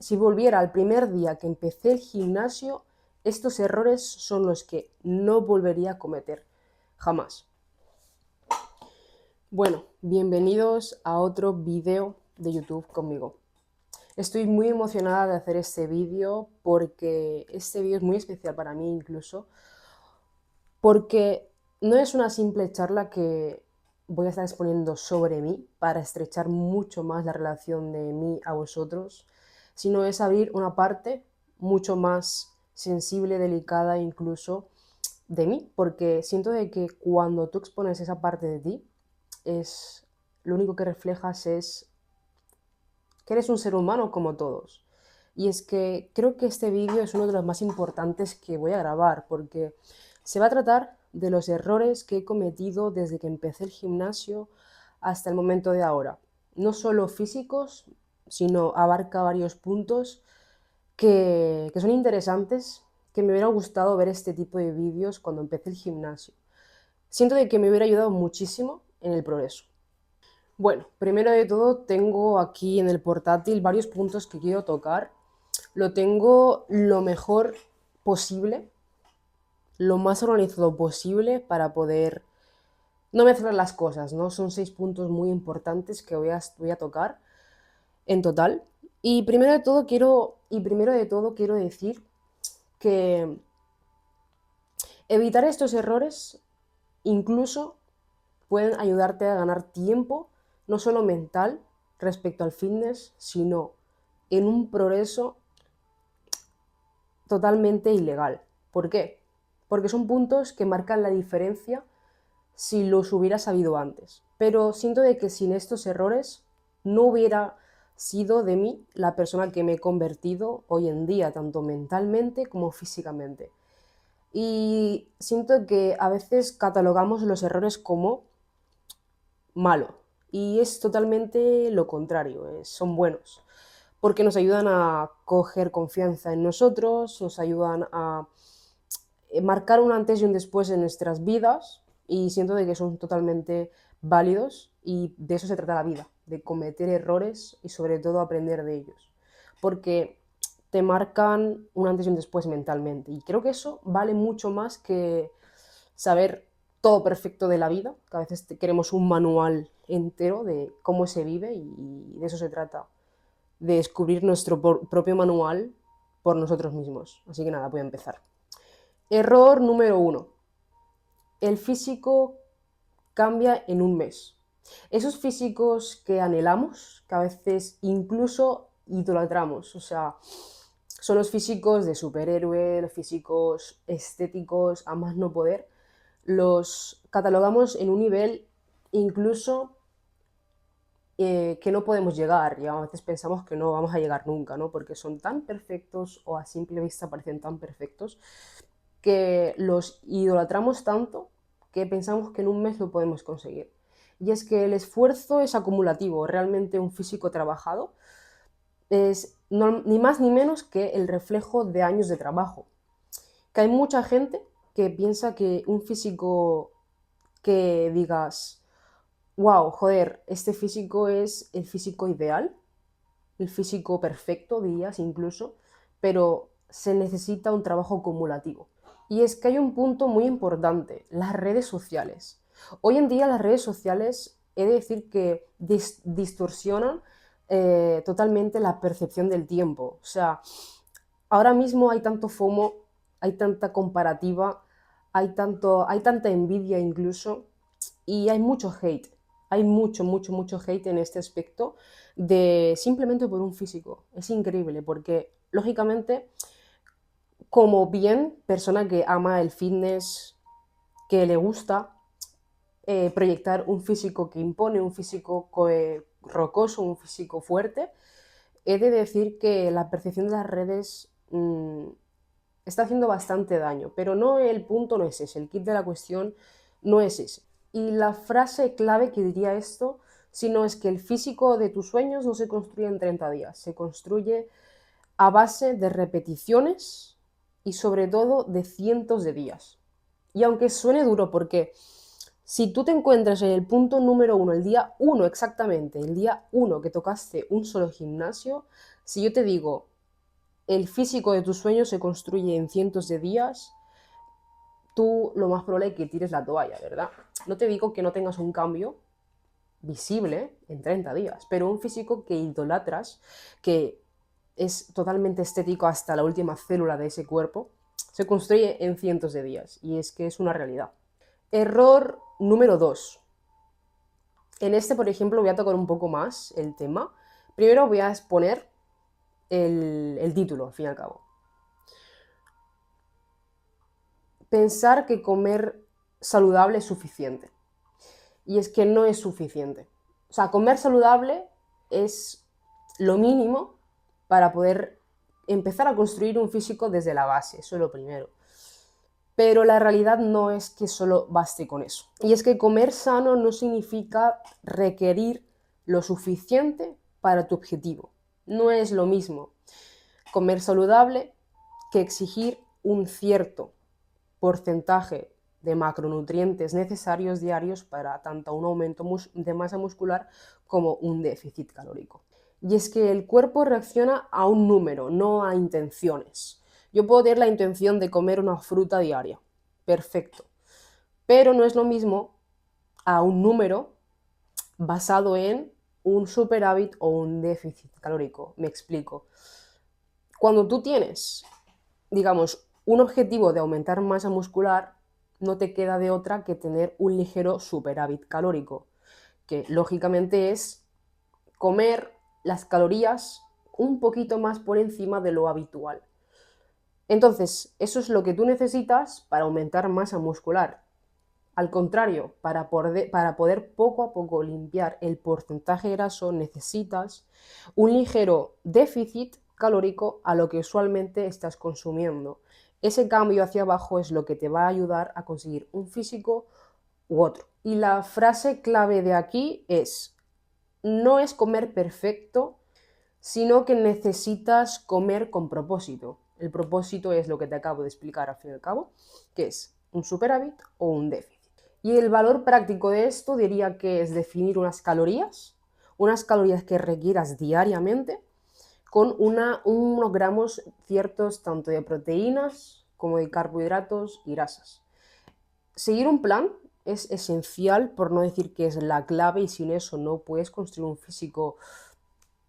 si volviera al primer día que empecé el gimnasio, estos errores son los que no volvería a cometer. Jamás. Bueno, bienvenidos a otro vídeo de YouTube conmigo. Estoy muy emocionada de hacer este vídeo porque este vídeo es muy especial para mí incluso, porque no es una simple charla que voy a estar exponiendo sobre mí para estrechar mucho más la relación de mí a vosotros, sino es abrir una parte mucho más sensible, delicada incluso de mí, porque siento de que cuando tú expones esa parte de ti, es lo único que reflejas es que eres un ser humano como todos. Y es que creo que este vídeo es uno de los más importantes que voy a grabar, porque se va a tratar de los errores que he cometido desde que empecé el gimnasio hasta el momento de ahora. No solo físicos, sino abarca varios puntos que son interesantes, que me hubiera gustado ver este tipo de vídeos cuando empecé el gimnasio. Siento de que me hubiera ayudado muchísimo en el progreso. Bueno, primero de todo tengo aquí en el portátil varios puntos que quiero tocar. Lo tengo lo mejor posible, lo más organizado posible para poder no mezclar las cosas, ¿no? Son 6 puntos muy importantes que voy a tocar en total. Y primero de todo quiero decir que evitar estos errores incluso pueden ayudarte a ganar tiempo, no solo mental respecto al fitness, sino en un progreso totalmente ilegal. ¿Por qué? Porque son puntos que marcan la diferencia si los hubiera sabido antes. Pero siento de que sin estos errores no hubiera sido de mí la persona que me he convertido hoy en día, tanto mentalmente como físicamente. Y siento que a veces catalogamos los errores como malo. Y es totalmente lo contrario, son buenos, porque nos ayudan a coger confianza en nosotros, nos ayudan a marcar un antes y un después en nuestras vidas y siento de que son totalmente válidos y de eso se trata la vida, de cometer errores y sobre todo aprender de ellos, porque te marcan un antes y un después mentalmente y creo que eso vale mucho más que saber todo perfecto de la vida, que a veces queremos un manual entero de cómo se vive y de eso se trata, de descubrir nuestro propio manual por nosotros mismos. Así que nada, voy a empezar. Error número 1. El físico cambia en un mes. Esos físicos que anhelamos, que a veces incluso idolatramos, o sea, son los físicos de superhéroe, los físicos estéticos a más no poder, los catalogamos en un nivel incluso que no podemos llegar y a veces pensamos que no vamos a llegar nunca, ¿no? Porque son tan perfectos o a simple vista parecen tan perfectos que los idolatramos tanto que pensamos que en un mes lo podemos conseguir. Y es que el esfuerzo es acumulativo, realmente un físico trabajado es ni más ni menos que el reflejo de años de trabajo. Que hay mucha gente que piensa que un físico que digas, wow, joder, este físico es el físico ideal, el físico perfecto, dirías incluso, pero se necesita un trabajo acumulativo. Y es que hay un punto muy importante, las redes sociales. Hoy en día las redes sociales, he de decir que distorsionan totalmente la percepción del tiempo. O sea, ahora mismo hay tanto FOMO, hay tanta comparativa, hay tanta envidia incluso, y hay mucho hate. Hay mucho, mucho, mucho hate en este aspecto de simplemente por un físico. Es increíble porque, lógicamente, como bien persona que ama el fitness, que le gusta proyectar un físico que impone, un físico rocoso, un físico fuerte, he de decir que la percepción de las redes está haciendo bastante daño, pero no, el punto no es ese, el kit de la cuestión no es ese. Y la frase clave que diría esto, sino es que el físico de tus sueños no se construye en 30 días, se construye a base de repeticiones y sobre todo de cientos de días. Y aunque suene duro, porque si tú te encuentras en el punto número 1, el día 1 exactamente, el día 1 que tocaste un solo gimnasio, si yo te digo el físico de tus sueños se construye en cientos de días, tú lo más probable es que tires la toalla, ¿verdad? No te digo que no tengas un cambio visible en 30 días, pero un físico que idolatras, que es totalmente estético hasta la última célula de ese cuerpo, se construye en cientos de días, y es que es una realidad. Error número 2. En este, por ejemplo, voy a tocar un poco más el tema. Primero voy a exponer el título, al fin y al cabo. Pensar que comer saludable es suficiente. Y es que no es suficiente. O sea, comer saludable es lo mínimo para poder empezar a construir un físico desde la base, eso es lo primero. Pero la realidad no es que solo baste con eso. Y es que comer sano no significa requerir lo suficiente para tu objetivo. No es lo mismo comer saludable que exigir un cierto porcentaje de macronutrientes necesarios diarios para tanto un aumento de masa muscular como un déficit calórico. Y es que el cuerpo reacciona a un número, no a intenciones. Yo puedo tener la intención de comer una fruta diaria, perfecto, pero no es lo mismo a un número basado en un superávit o un déficit calórico. Me explico. Cuando tú tienes, digamos, un objetivo de aumentar masa muscular, no te queda de otra que tener un ligero superávit calórico, que lógicamente es comer las calorías un poquito más por encima de lo habitual. Entonces, eso es lo que tú necesitas para aumentar masa muscular. Al contrario, para poder poco a poco limpiar el porcentaje graso, necesitas un ligero déficit calórico a lo que usualmente estás consumiendo. Ese cambio hacia abajo es lo que te va a ayudar a conseguir un físico u otro. Y la frase clave de aquí es: no es comer perfecto, sino que necesitas comer con propósito. El propósito es lo que te acabo de explicar al fin y al cabo, que es un superávit o un déficit. Y el valor práctico de esto diría que es definir unas calorías que requieras diariamente, con unos gramos ciertos tanto de proteínas como de carbohidratos y grasas. Seguir un plan es esencial, por no decir que es la clave, y sin eso no puedes construir un físico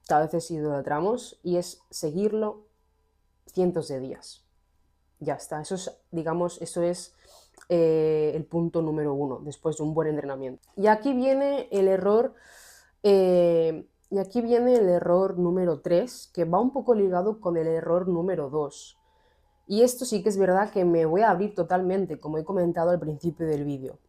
que a veces idolatramos, y es seguirlo cientos de días. Ya está, eso es, digamos, eso es el punto número 1 después de un buen entrenamiento. Y aquí viene el error, número 3, que va un poco ligado con el error número 2. Y esto sí que es verdad que me voy a abrir totalmente, como he comentado al principio del vídeo.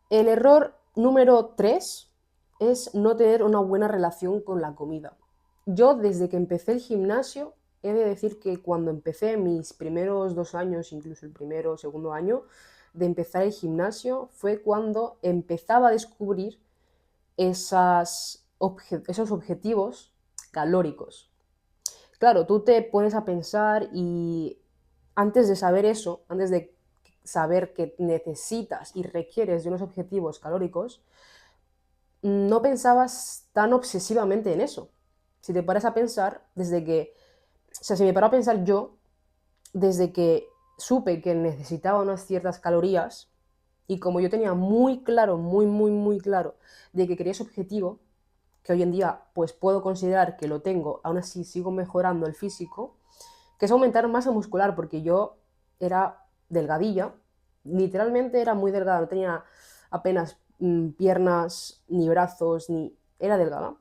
El error número 3 es no tener una buena relación con la comida. Yo, desde que empecé el gimnasio, he de decir que cuando empecé mis primeros 2 años, incluso el primero o segundo año de empezar el gimnasio, fue cuando empezaba a descubrir esos objetivos calóricos. Claro, tú te pones a pensar, y antes de saber eso, antes de saber que necesitas y requieres de unos objetivos calóricos, no pensabas tan obsesivamente en eso. Si te paras a pensar, si me paro a pensar yo, desde que supe que necesitaba unas ciertas calorías, y como yo tenía muy claro, muy, muy, muy claro, de que quería ese objetivo, que hoy en día pues puedo considerar que lo tengo, aún así sigo mejorando el físico, que es aumentar masa muscular, porque yo era delgadilla, literalmente era muy delgada, no tenía apenas piernas, ni brazos, ni... era delgada.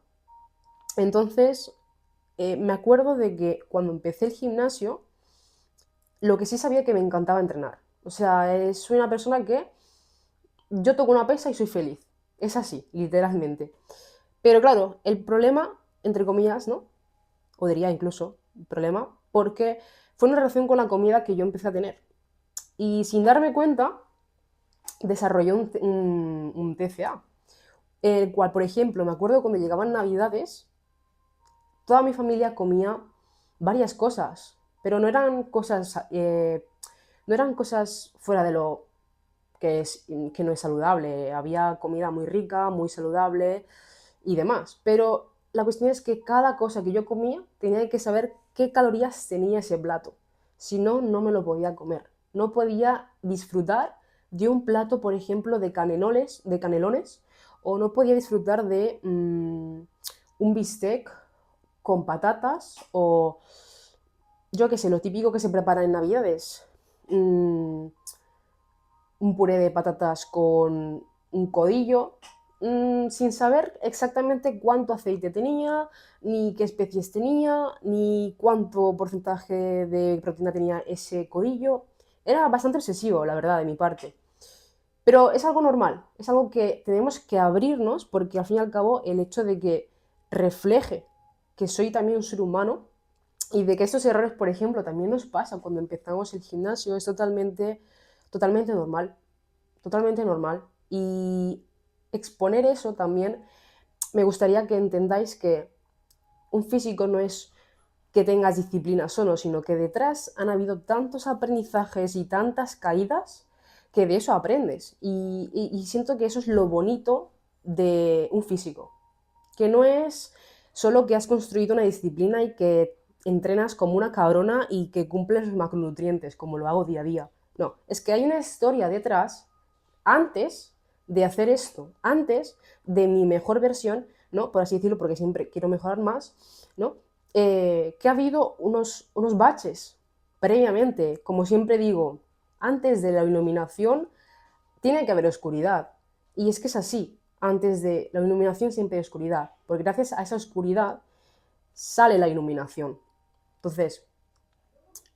Entonces, me acuerdo de que cuando empecé el gimnasio, lo que sí sabía que me encantaba entrenar. O sea, soy una persona que yo toco una pesa y soy feliz. Es así, literalmente. Pero claro, el problema, entre comillas, ¿no? O diría incluso problema, porque fue una relación con la comida que yo empecé a tener. Y sin darme cuenta, desarrollé un TCA, el cual, por ejemplo, me acuerdo cuando llegaban Navidades, toda mi familia comía varias cosas, pero no eran cosas fuera de lo que no es saludable. Había comida muy rica, muy saludable y demás, pero la cuestión es que cada cosa que yo comía tenía que saber qué calorías tenía ese plato. Si no, no me lo podía comer. No podía disfrutar de un plato, por ejemplo, de canelones, o no podía disfrutar de un bistec con patatas, o yo qué sé, lo típico que se prepara en Navidades. Mm, un puré de patatas con un codillo, sin saber exactamente cuánto aceite tenía, ni qué especies tenía, ni cuánto porcentaje de proteína tenía ese codillo. Era bastante obsesivo, la verdad, de mi parte. Pero es algo normal, es algo que tenemos que abrirnos porque al fin y al cabo el hecho de que refleje que soy también un ser humano y de que estos errores, por ejemplo, también nos pasa cuando empezamos el gimnasio es totalmente normal, totalmente normal. Y exponer eso también, me gustaría que entendáis que un físico no es que tengas disciplina solo, sino que detrás han habido tantos aprendizajes y tantas caídas que de eso aprendes. Y siento que eso es lo bonito de un físico, que no es solo que has construido una disciplina y que entrenas como una cabrona y que cumples los macronutrientes, como lo hago día a día. No, es que hay una historia detrás antes de hacer esto, antes de mi mejor versión, ¿no? Por así decirlo, porque siempre quiero mejorar más, ¿no? Que ha habido unos baches previamente. Como siempre digo, antes de la iluminación tiene que haber oscuridad. Y es que es así. Antes de la iluminación siempre hay oscuridad. Porque gracias a esa oscuridad sale la iluminación. Entonces,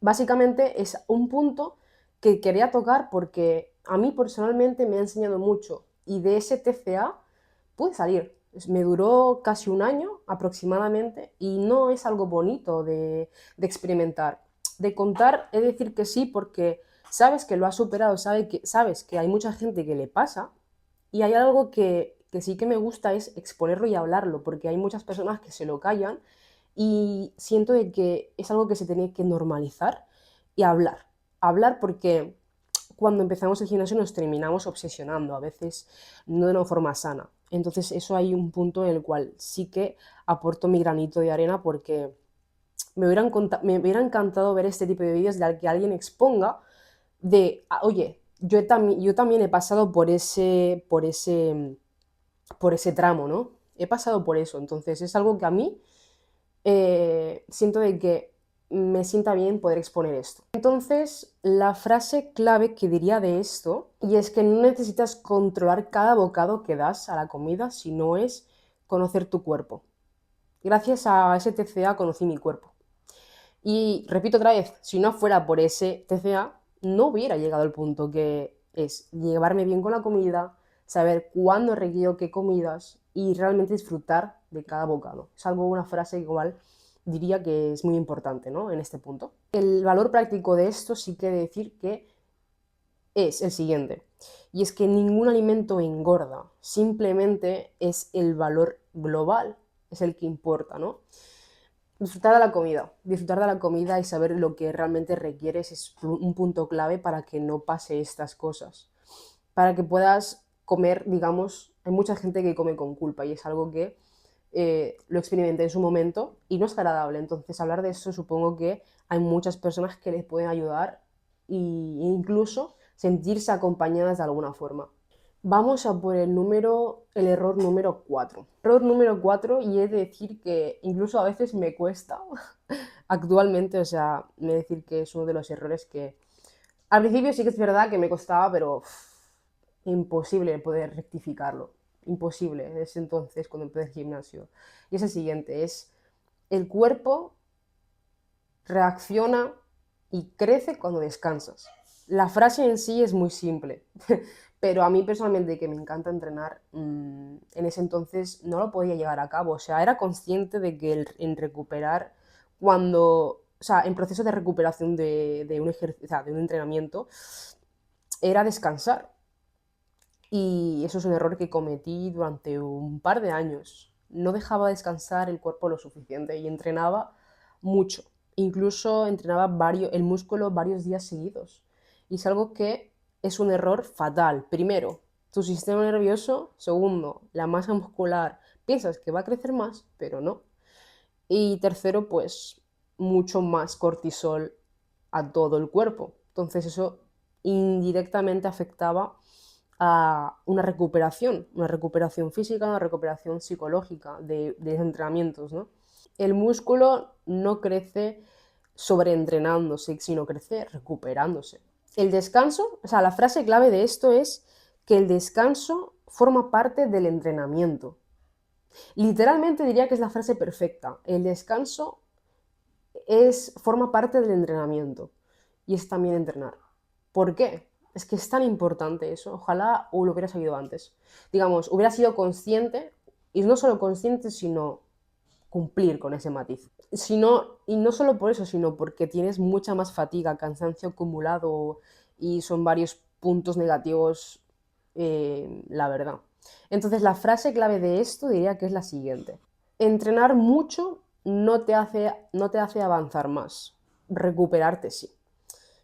básicamente es un punto que quería tocar porque a mí personalmente me ha enseñado mucho. Y de ese TCA pude salir. Me duró casi un año aproximadamente y no es algo bonito de experimentar. De contar, es decir que sí, porque sabes que lo has superado, sabes que hay mucha gente que le pasa y hay algo que sí que me gusta es exponerlo y hablarlo, porque hay muchas personas que se lo callan y siento de que es algo que se tiene que normalizar y hablar. Hablar porque cuando empezamos el gimnasio nos terminamos obsesionando, a veces no de una forma sana. Entonces eso hay un punto en el cual sí que aporto mi granito de arena porque me hubiera encantado ver este tipo de vídeos de que alguien exponga de, oye, yo también he pasado por ese tramo, ¿no? He pasado por eso, entonces es algo que a mí siento de que me sienta bien poder exponer esto. Entonces, la frase clave que diría de esto, y es que no necesitas controlar cada bocado que das a la comida, sino es conocer tu cuerpo. Gracias a ese TCA conocí mi cuerpo. Y repito otra vez, si no fuera por ese TCA, no hubiera llegado al punto que es llevarme bien con la comida, saber cuándo requiero qué comidas y realmente disfrutar de cada bocado. Es algo, una frase igual diría que es muy importante, ¿no? En este punto. El valor práctico de esto sí que decir que es el siguiente. Y es que ningún alimento engorda, simplemente es el valor global, es el que importa, ¿no? Disfrutar de la comida y saber lo que realmente requieres es un punto clave para que no pase estas cosas. Para que puedas comer, digamos, hay mucha gente que come con culpa y es algo que lo experimenté en su momento y no es agradable. Entonces, hablar de eso supongo que hay muchas personas que les pueden ayudar e incluso sentirse acompañadas de alguna forma. Vamos a por el error número 4. Error número 4, y es decir que incluso a veces me cuesta actualmente, o sea, me decir que es uno de los errores que al principio sí que es verdad que me costaba, pero imposible poder rectificarlo. Imposible, desde entonces cuando empecé el gimnasio. Y es el siguiente, es el cuerpo reacciona y crece cuando descansas. La frase en sí es muy simple, pero a mí personalmente, que me encanta entrenar, en ese entonces no lo podía llevar a cabo. O sea, era consciente de que en recuperar, o sea, en proceso de recuperación de un ejercicio, o sea, de un entrenamiento, era descansar. Y eso es un error que cometí durante un par de años. No dejaba descansar el cuerpo lo suficiente y entrenaba mucho. Incluso entrenaba el músculo varios días seguidos. Y es algo que es un error fatal. Primero, tu sistema nervioso. Segundo, la masa muscular piensas que va a crecer más, pero no. Y tercero, pues mucho más cortisol a todo el cuerpo. Entonces eso indirectamente afectaba a una recuperación física, una recuperación psicológica de entrenamientos, ¿no? El músculo no crece sobreentrenándose, sino crece recuperándose. El descanso, o sea, la frase clave de esto es que el descanso forma parte del entrenamiento. Literalmente diría que es la frase perfecta. El descanso forma parte del entrenamiento y es también entrenar. ¿Por qué? Es que es tan importante eso. Ojalá lo hubiera sabido antes. Digamos, hubiera sido consciente, y no solo consciente, sino cumplir con ese matiz. Y no solo por eso, sino porque tienes mucha más fatiga, cansancio acumulado y son varios puntos negativos, la verdad. Entonces la frase clave de esto diría que es la siguiente. Entrenar mucho no te hace avanzar más, recuperarte sí.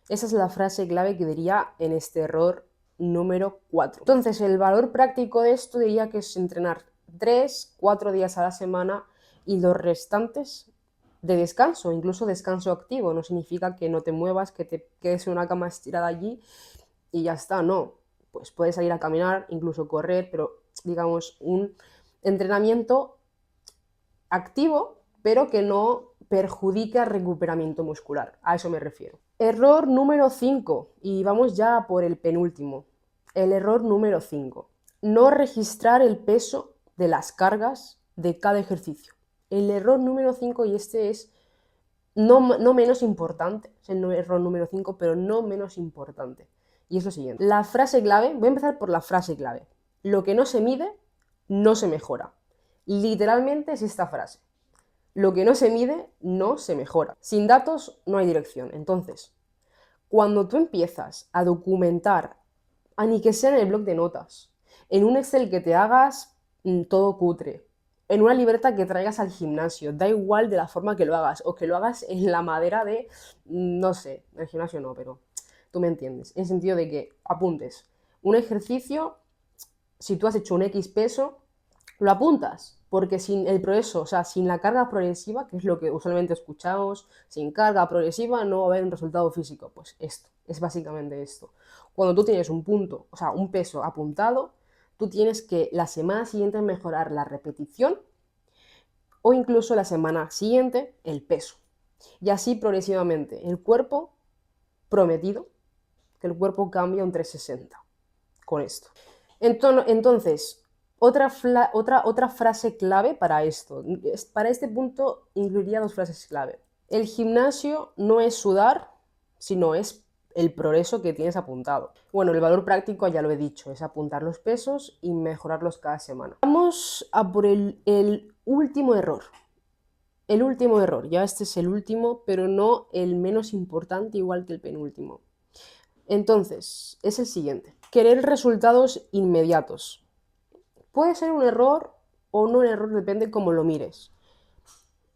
Esa es la frase clave que diría en este error número 4. Entonces, el valor práctico de esto diría que es entrenar 3, 4 días a la semana y los restantes de descanso, incluso descanso activo. No significa que no te muevas, que te quedes en una cama estirada allí y ya está, no. Pues puedes salir a caminar, incluso correr, pero digamos un entrenamiento activo, pero que no perjudique al recuperamiento muscular. A eso me refiero. Error número 5, y vamos ya por el penúltimo. El error número 5. No registrar el peso de las cargas de cada ejercicio. El error número 5, y este es no menos importante, es el error número 5, pero no menos importante. Y es lo siguiente. La frase clave, voy a empezar por la frase clave. Lo que no se mide, no se mejora. Literalmente es esta frase. Lo que no se mide, no se mejora. Sin datos, no hay dirección. Entonces, cuando tú empiezas a documentar, a ni que sea en el bloc de notas, en un Excel que te hagas todo cutre, en una libreta que traigas al gimnasio, da igual de la forma que lo hagas, o que lo hagas en la madera de, no sé, en el gimnasio no, pero tú me entiendes, en sentido de que apuntes un ejercicio, si tú has hecho un X peso, lo apuntas, porque sin el progreso, o sea, sin la carga progresiva, que es lo que usualmente escuchamos, sin carga progresiva no va a haber un resultado físico. Pues esto, es básicamente esto. Cuando tú tienes un punto, o sea, un peso apuntado, tú tienes que la semana siguiente mejorar la repetición o incluso la semana siguiente el peso. Y así progresivamente. El cuerpo prometido, que el cuerpo cambia un 360 con esto. Entonces, otra frase clave para esto. Para este punto incluiría dos frases clave. El gimnasio no es sudar, sino es el progreso que tienes apuntado. Bueno, el valor práctico ya lo he dicho, es apuntar los pesos y mejorarlos cada semana. Vamos a por el último error. El último error, ya este es el último, pero no el menos importante, igual que el penúltimo. Entonces, es el siguiente. Querer resultados inmediatos. Puede ser un error o no un error, depende cómo lo mires.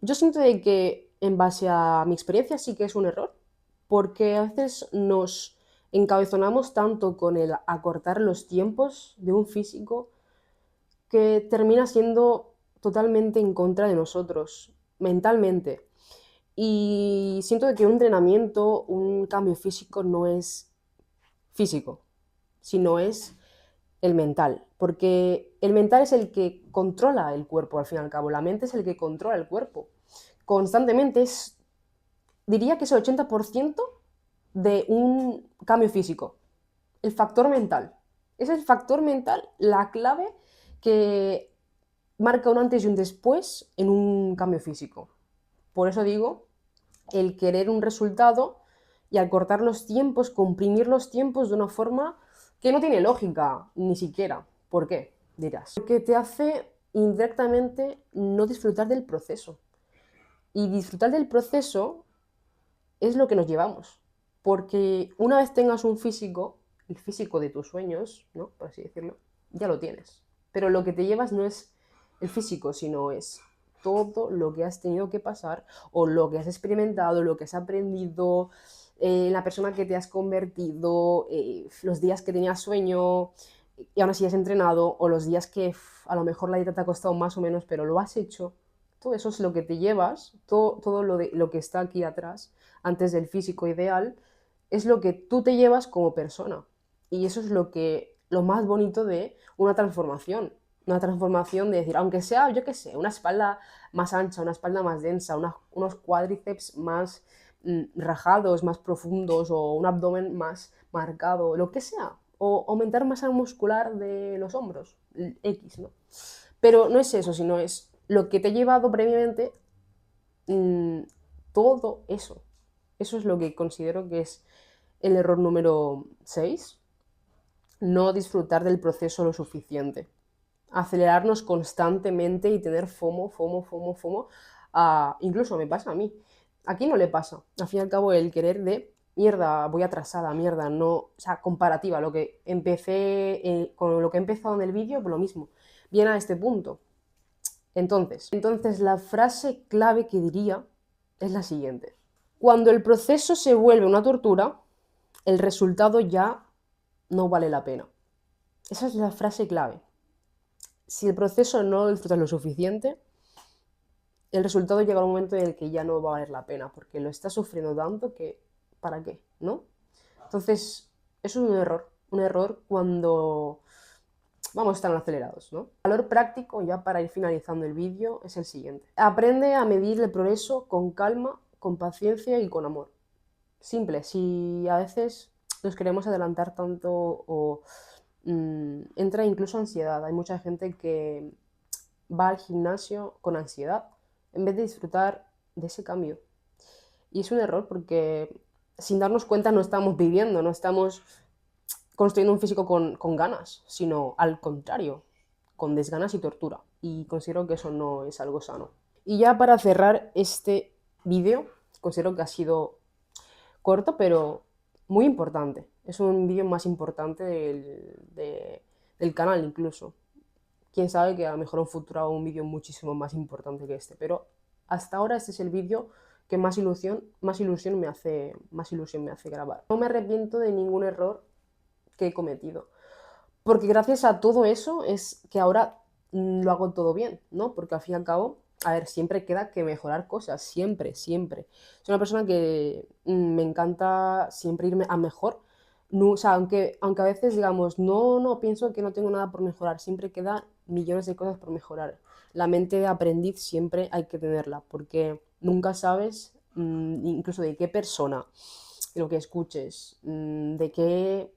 Yo siento de que, en base a mi experiencia, sí que es un error, porque a veces nos encabezonamos tanto con el acortar los tiempos de un físico que termina siendo totalmente en contra de nosotros, mentalmente. Y siento de que un entrenamiento, un cambio físico no es físico, sino es el mental, porque el mental es el que controla el cuerpo, al fin y al cabo, la mente es el que controla el cuerpo. Constantemente diría que es el 80% de un cambio físico, el factor mental. Es el factor mental la clave que marca un antes y un después en un cambio físico. Por eso digo, el querer un resultado y acortar los tiempos, comprimir los tiempos de una forma que no tiene lógica, ni siquiera. ¿Por qué? Dirás. Porque te hace indirectamente no disfrutar del proceso. Y disfrutar del proceso es lo que nos llevamos. Porque una vez tengas un físico, el físico de tus sueños, ¿no? Por así decirlo, ya lo tienes. Pero lo que te llevas no es el físico, sino es todo lo que has tenido que pasar o lo que has experimentado, lo que has aprendido, la persona que te has convertido, los días que tenías sueño, y aún así has entrenado, o los días que a lo mejor la dieta te ha costado más o menos, pero lo has hecho, todo eso es lo que te llevas, todo lo que está aquí atrás, antes del físico ideal, es lo que tú te llevas como persona. Y eso es lo más bonito de una transformación. Una transformación de decir, aunque sea, yo qué sé, una espalda más ancha, una espalda más densa, unos cuádriceps más rajados, más profundos, o un abdomen más marcado, lo que sea. O aumentar masa muscular de los hombros, X, ¿no? Pero no es eso, sino es lo que te he llevado previamente, mm, todo eso. Eso es lo que considero que es el error número 6: no disfrutar del proceso lo suficiente. Acelerarnos constantemente y tener FOMO, FOMO, FOMO, FOMO. Incluso me pasa a mí. Aquí no le pasa. Al fin y al cabo, el querer de mierda, voy atrasada, mierda, no. O sea, comparativa. Lo que empecé, con lo que he empezado en el vídeo, pues lo mismo. Viene a este punto. Entonces, la frase clave que diría es la siguiente: cuando el proceso se vuelve una tortura, el resultado ya no vale la pena. Esa es la frase clave. Si el proceso no lo disfrutas lo suficiente, el resultado llega a un momento en el que ya no va a valer la pena, porque lo estás sufriendo tanto que, ¿para qué? ¿No? Entonces, eso es un error cuando vamos tan acelerados, ¿no? El valor práctico, ya para ir finalizando el vídeo, es el siguiente: aprende a medir el progreso con calma, con paciencia y con amor. Simple. Si a veces nos queremos adelantar tanto, o entra incluso ansiedad. Hay mucha gente que va al gimnasio con ansiedad en vez de disfrutar de ese cambio. Y es un error, porque sin darnos cuenta no estamos viviendo, no estamos construyendo un físico con ganas, sino al contrario, con desganas y tortura. Y considero que eso no es algo sano. Y ya para cerrar este vídeo, considero que ha sido corto, pero muy importante. Es un vídeo más importante del canal incluso. Quién sabe que a lo mejor en un futuro hago un vídeo muchísimo más importante que este, pero hasta ahora este es el vídeo que más ilusión me hace grabar. No me arrepiento de ningún error que he cometido, porque gracias a todo eso es que ahora lo hago todo bien, ¿no? Porque al fin y al cabo, a ver, siempre queda que mejorar cosas, siempre, siempre. Soy una persona que me encanta siempre irme a mejor. No, o sea, aunque a veces digamos, no, pienso que no tengo nada por mejorar, siempre quedan millones de cosas por mejorar. La mente de aprendiz siempre hay que tenerla, porque nunca sabes, incluso de qué persona, de lo que escuches, de qué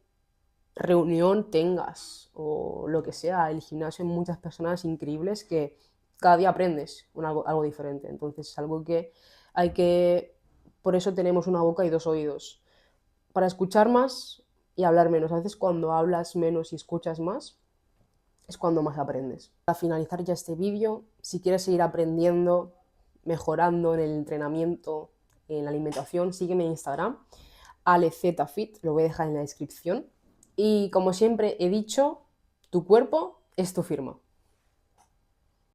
reunión tengas o lo que sea. El gimnasio hay muchas personas increíbles que cada día aprendes algo diferente. Entonces es algo que hay que... Por eso tenemos una boca y dos oídos, para escuchar más y hablar menos. A veces cuando hablas menos y escuchas más es cuando más aprendes. Para finalizar ya este vídeo, si quieres seguir aprendiendo, mejorando en el entrenamiento, en la alimentación, sígueme en Instagram, AleZFit, lo voy a dejar en la descripción. Y como siempre he dicho, tu cuerpo es tu firma.